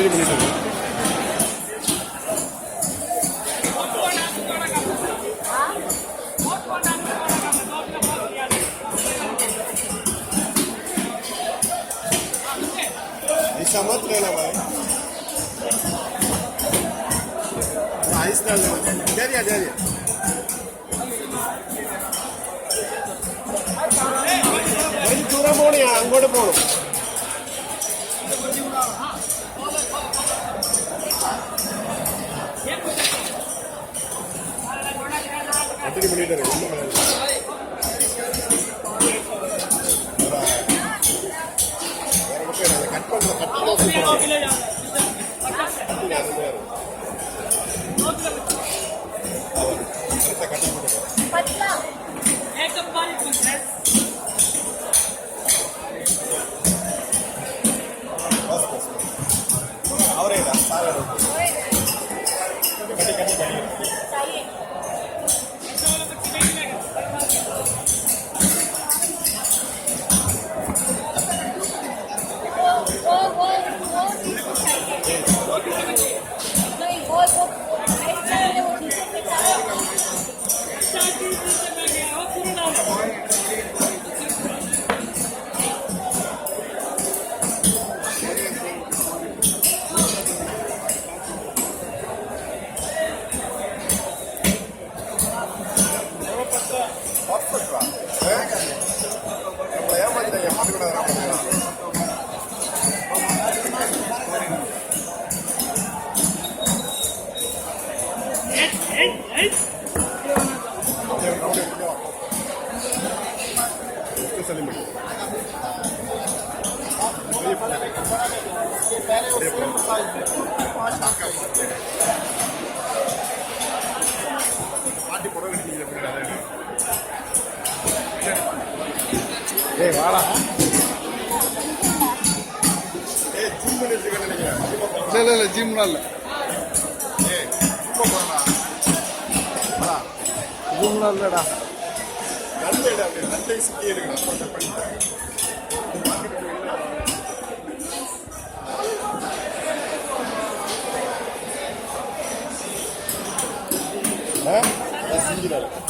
Continue பண்ணிட்டு இருக்கோம். समझ लेना भाई आइस डाल देना जा भाई दूर போணும் அங்கோட போணும் அட்டடி பண்ணிட்டு இருக்கேன் ஏய் வாடா ஏய் ஜிம் பண்ணிட்டு இருக்கேன்னு நினைக்கிறேன் இல்ல ஜிம்ல இல்ல ஏய் ஜிம் போறடா வாடா ஜிம்ல இல்லடா நல்லடா நல்ல சிட்டி இருக்கு நான் பண்ணிட்டேன்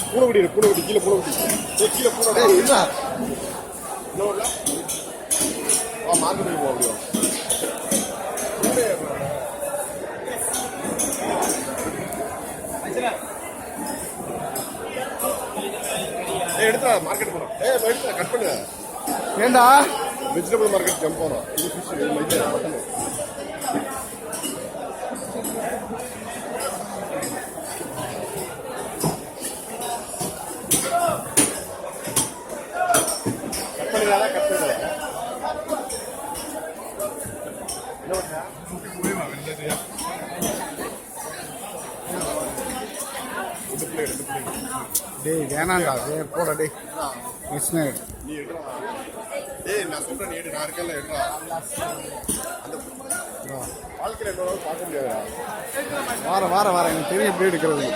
பூனகுடி கீழே பூனகுடி கீழே பூனை இல்ல இன்னொரு மார்க்கெட்டுக்கு போக முடியும் எடுத்தா மார்க்கெட் போறோம் எடுத்தா கட் பண்ணு ஏண்டா வெஜிடபிள் மார்க்கெட் ஜம்ப் போறோம் இது ஃபிஷ் மட்டன் டேய் வேணாண்டா போடா டேய் கிருஷ்ணா நீ எடுறா டேய் நான் சொல்றேன் நீ எடு நான் இருக்கல எடுறா அந்த வாழ்க்கையில என்னோட பார்க்க முடியாதுடா வார எனக்கு தெரியும் எப்படி எடுக்கிறது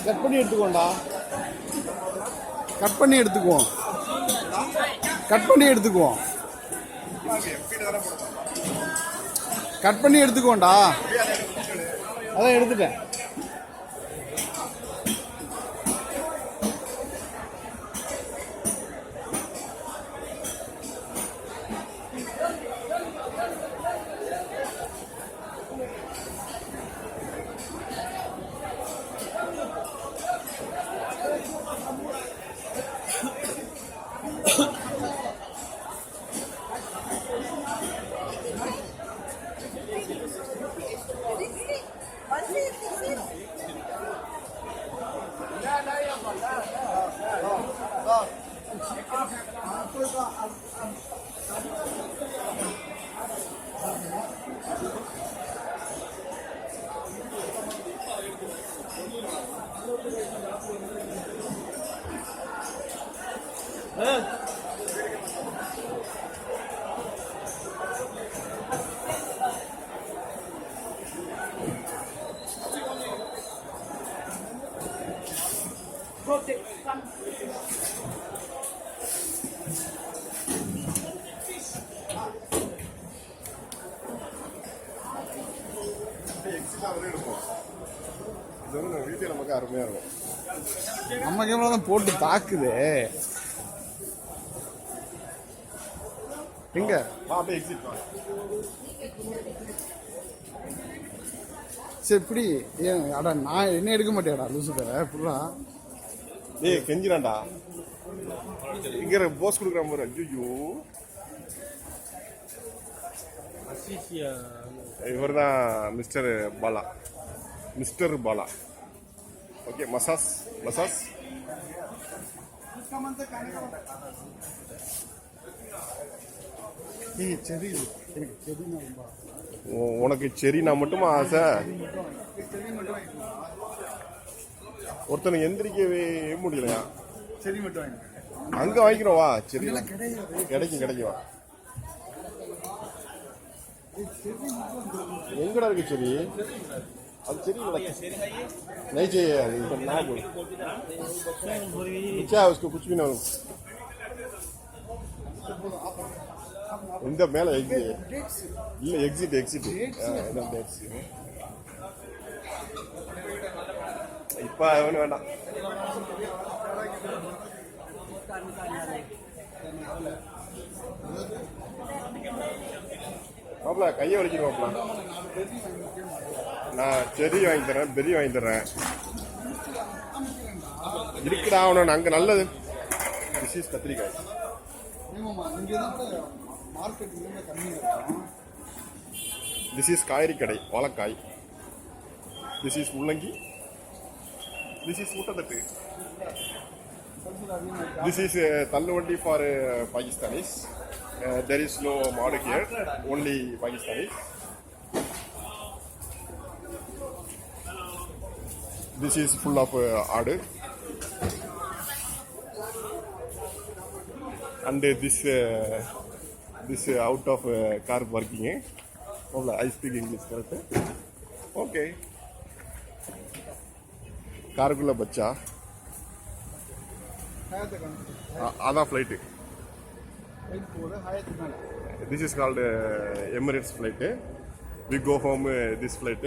கட் பண்ணி எடுத்துக்கோண்டா கட் பண்ணி எடுத்துக்குவோம் கட் பண்ணி எடுத்துக்கோண்டா அதான் எடுத்துட்டேன் இது வந்து வீட்டில் நமக்கு அருமையாக இருக்கும். நம்ம கேமரா தான் போட்டு தாக்குது. எங்க அப்படியே எக்ஸிட் தான். சரி இப்படி ஏன் அடா நான் என்ன எடுக்க மாட்டேடா லூசு தர ஃபுல்லா. டேய் கெஞ்சிரான்டா. இங்க போஸ் கொடுக்குற மாதிரி. ஐயோ இவர் தான் mister Bala. Mister Bala. Okay massage massage. சரி எனக்கு செடினா ரொம்ப உனக்கு செரினா மட்டுமா ஆசை? ஒருத்தனுக்கு எந்திரிக்கவே முடியலையா? செடி மட்டும் வாங்க. அங்க வாங்கிக்கிறோம் வா. சரி கிடையாது. கிடைக்கும் வா. எங்கடா இருக்கு செடி? அது செடி नहीं चाहिए यार, इधर ना बोल क्या है उसको कुछ भी ना. இந்த மேல எக்ஸிட் இல்ல எக்ஸிட் இப்ப அவனு வேண்டாம். மாப்பிள கையை வலிக்கணும் மாப்பிள. நான் செடி வாங்கி தரேன், பெரிய வாங்கி தர்றேன். இருக்குடா அவனு அங்க நல்லது. டிசீஸ் கத்திரிக்காய். திஸ் இஸ் காய்கறி கடை வாழைக்காய். திஸ் இஸ் முள்ளங்கி. திஸ் இஸ் முட்டத்தட்டு. திஸ் இஸ் தள்ளுவண்டி for Pakistanis. There is no மாடு here, only Pakistanis. This is full of ஆடு. And this out of car parking. I speak English correct? Okay. காருக்குள்ள பச்சா அதான் flight. This is called Emirates flight. We go home this flight.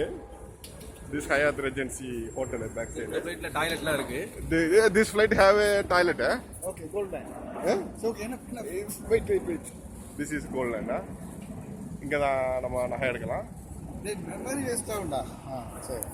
This Hyatt Regency hotel back side. இந்த ஃளைட்ல டாய்லெட்லாம் இருக்கு. This flight have a toilet. Okay, gold line. So wait. This is gold line. இங்க தான் நம்ம நகை எடுக்கலாம். Memory waste ஆகும்டா. சரி